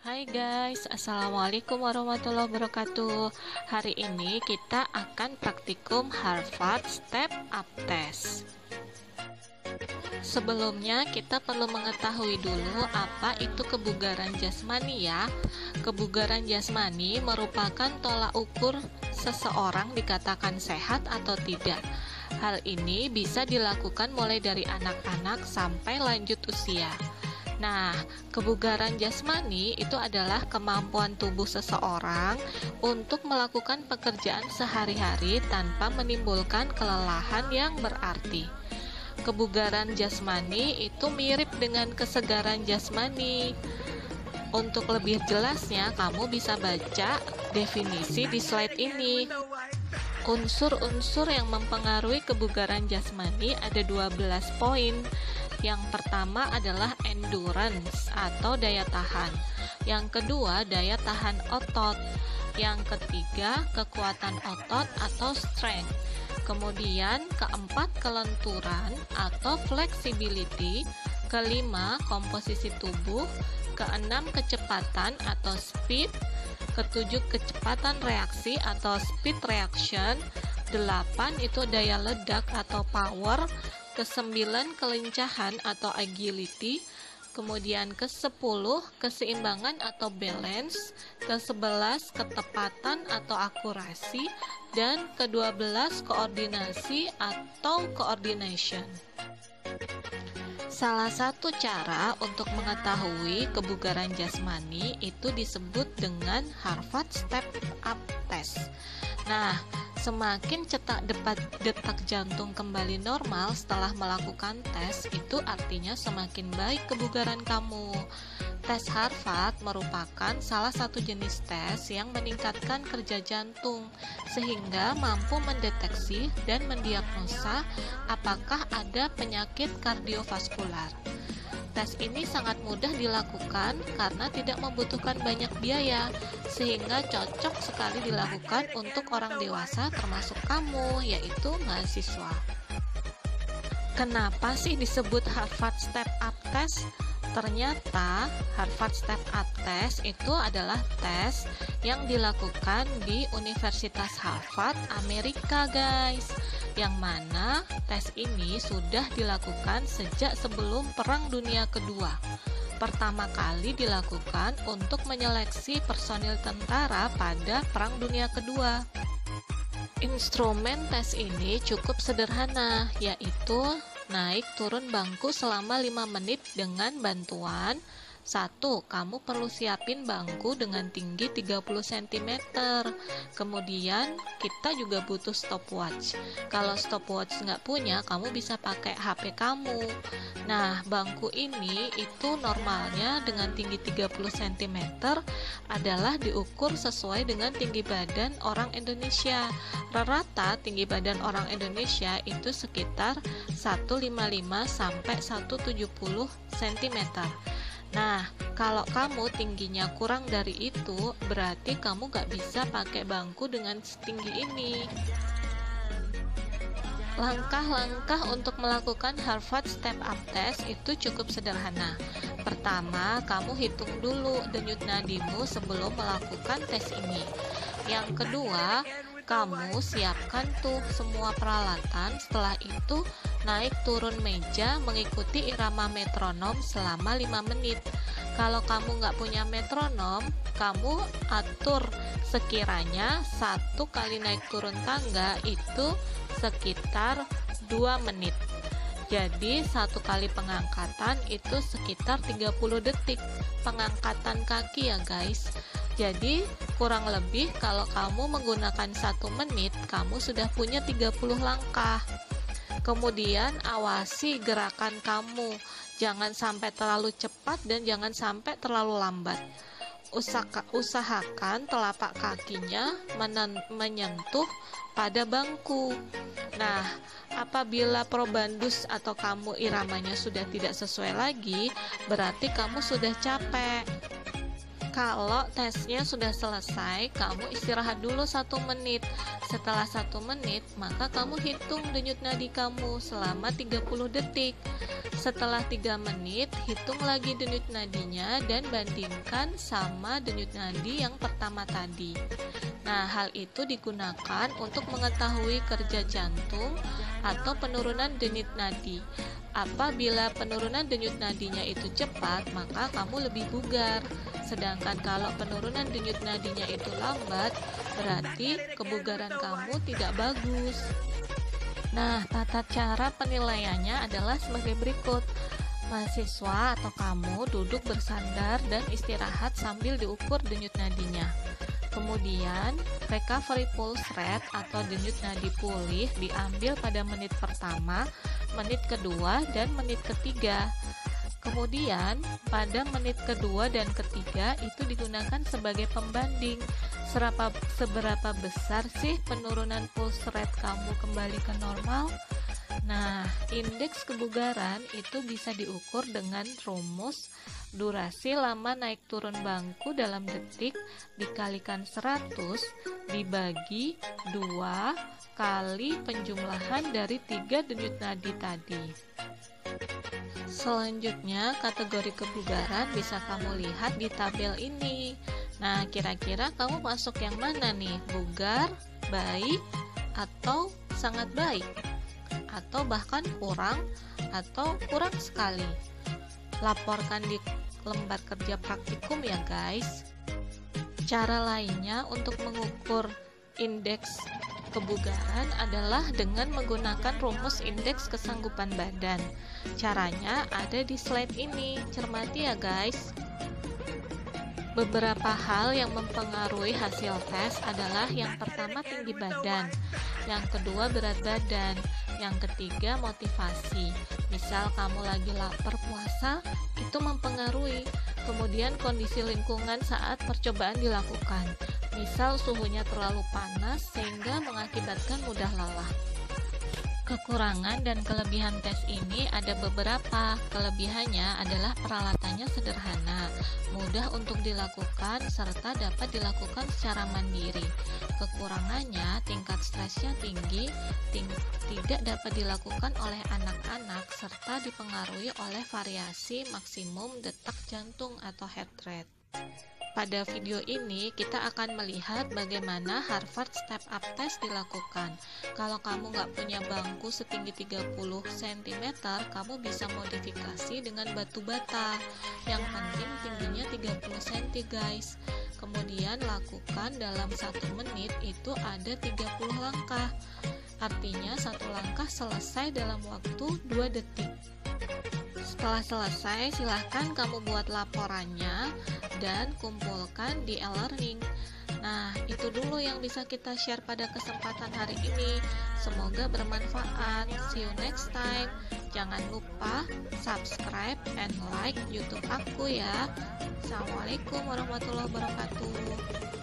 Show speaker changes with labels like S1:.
S1: Hai guys, Assalamualaikum warahmatullahi wabarakatuh. Hari ini kita akan praktikum Harvard Step Up Test. Sebelumnya kita perlu mengetahui dulu apa itu kebugaran jasmani ya. Kebugaran jasmani merupakan tolak ukur seseorang dikatakan sehat atau tidak. Hal ini bisa dilakukan mulai dari anak-anak sampai lanjut usia. Nah, kebugaran jasmani itu adalah kemampuan tubuh seseorang untuk melakukan pekerjaan sehari-hari tanpa menimbulkan kelelahan yang berarti. Kebugaran jasmani itu mirip dengan kesegaran jasmani. Untuk lebih jelasnya, kamu bisa baca definisi di slide ini. Unsur-unsur yang mempengaruhi kebugaran jasmani ada 12 poin. Yang pertama adalah endurance atau daya tahan. Yang kedua, daya tahan otot. Yang ketiga, kekuatan otot atau strength. Kemudian, keempat, kelenturan atau flexibility. Kelima, komposisi tubuh. Keenam, kecepatan atau speed. Ketujuh, kecepatan reaksi atau speed reaction. 8 itu daya ledak atau power. Ke-9 kelincahan atau agility, kemudian ke-10 keseimbangan atau balance, ke-11 ketepatan atau akurasi, dan ke-12 koordinasi atau coordination. Salah satu cara untuk mengetahui kebugaran jasmani itu disebut dengan Harvard Step Up Test. Nah, semakin detak jantung kembali normal setelah melakukan tes, itu artinya semakin baik kebugaran kamu. Tes Harvard merupakan salah satu jenis tes yang meningkatkan kerja jantung, sehingga mampu mendeteksi dan mendiagnosa apakah ada penyakit kardiovaskular. Tes ini sangat mudah dilakukan karena tidak membutuhkan banyak biaya, sehingga cocok sekali dilakukan untuk orang dewasa termasuk kamu, yaitu mahasiswa. Kenapa sih disebut Harvard Step Up Test? Ternyata Harvard Step Up Test itu adalah tes yang dilakukan di Universitas Harvard, Amerika guys. Yang mana tes ini sudah dilakukan sejak sebelum Perang Dunia Kedua. Pertama kali dilakukan untuk menyeleksi personil tentara pada Perang Dunia Kedua. Instrumen tes ini cukup sederhana, yaitu naik turun bangku selama 5 menit dengan bantuan 1. Kamu perlu siapin bangku dengan tinggi 30 cm. Kemudian kita juga butuh stopwatch. Kalau stopwatch nggak punya, kamu bisa pakai HP kamu. Nah, bangku ini itu normalnya dengan tinggi 30 cm adalah diukur sesuai dengan tinggi badan orang Indonesia. Rata tinggi badan orang Indonesia itu sekitar 155 sampai 170 cm. Nah, kalau kamu tingginya kurang dari itu, berarti kamu gak bisa pakai bangku dengan setinggi ini. Langkah-langkah untuk melakukan Harvard Step Up Test itu cukup sederhana. Pertama, kamu hitung dulu denyut nadimu sebelum melakukan tes ini. Yang kedua, kamu siapkan tuh semua peralatan. Setelah itu, naik turun meja mengikuti irama metronom selama 5 menit. Kalau kamu nggak punya metronom, kamu atur sekiranya 1 kali naik turun tangga itu sekitar 2 menit. Jadi 1 kali pengangkatan itu sekitar 30 detik pengangkatan kaki ya guys. Jadi kurang lebih kalau kamu menggunakan 1 menit, kamu sudah punya 30 langkah. Kemudian awasi gerakan kamu, jangan sampai terlalu cepat dan jangan sampai terlalu lambat. Usahakan telapak kakinya menyentuh pada bangku. Nah, apabila probandus atau kamu iramanya sudah tidak sesuai lagi, berarti kamu sudah capek. Kalau tesnya sudah selesai, kamu istirahat dulu 1 menit. Setelah 1 menit, maka kamu hitung denyut nadi kamu selama 30 detik. Setelah 3 menit, hitung lagi denyut nadinya dan bandingkan sama denyut nadi yang pertama tadi. Nah, hal itu digunakan untuk mengetahui kerja jantung atau penurunan denyut nadi. Apabila penurunan denyut nadinya itu cepat, maka kamu lebih bugar. Sedangkan kalau penurunan denyut nadinya itu lambat, berarti kebugaran kamu tidak bagus. Nah, tata cara penilaiannya adalah sebagai berikut. Mahasiswa atau kamu duduk bersandar dan istirahat sambil diukur denyut nadinya. Kemudian, recovery pulse rate atau denyut nadi pulih diambil pada menit pertama, menit kedua, dan menit ketiga. Kemudian, pada menit kedua dan ketiga itu digunakan sebagai pembanding. Seberapa besar sih penurunan pulse rate kamu kembali ke normal? Nah, indeks kebugaran itu bisa diukur dengan rumus durasi lama naik turun bangku dalam detik dikalikan 100 dibagi 2 kali penjumlahan dari 3 denyut nadi tadi. Selanjutnya, kategori kebugaran bisa kamu lihat di tabel ini. Nah, kira-kira kamu masuk yang mana nih? Bugar, baik, atau sangat baik? Atau bahkan kurang, atau kurang sekali? Laporkan di lembar kerja praktikum ya guys. Cara lainnya untuk mengukur indeks kebugaran adalah dengan menggunakan rumus indeks kesanggupan badan. Caranya ada di slide ini, cermati ya guys. Beberapa hal yang mempengaruhi hasil tes adalah yang pertama tinggi badan, yang kedua berat badan, yang ketiga motivasi. Misal kamu lagi lapar puasa, itu mempengaruhi. Kemudian kondisi lingkungan saat percobaan dilakukan. Misal suhunya terlalu panas sehingga mengakibatkan mudah lelah. Kekurangan dan kelebihan tes ini ada beberapa. Kelebihannya adalah peralatannya sederhana, mudah untuk dilakukan, serta dapat dilakukan secara mandiri. Kekurangannya, tingkat stresnya tinggi, tidak dapat dilakukan oleh anak-anak, serta dipengaruhi oleh variasi maksimum detak jantung atau heart rate. Pada video ini, kita akan melihat bagaimana Harvard Step Up Test dilakukan. Kalau kamu nggak punya bangku setinggi 30 cm, kamu bisa modifikasi dengan batu bata. Yang penting tingginya 30 cm guys. Kemudian lakukan dalam 1 menit itu ada 30 langkah. Artinya 1 langkah selesai dalam waktu 2 detik. Setelah selesai, silahkan kamu buat laporannya dan kumpulkan di e-learning. Nah, itu dulu yang bisa kita share pada kesempatan hari ini. Semoga bermanfaat. See you next time. Jangan lupa subscribe and like YouTube aku ya. Assalamualaikum warahmatullahi wabarakatuh.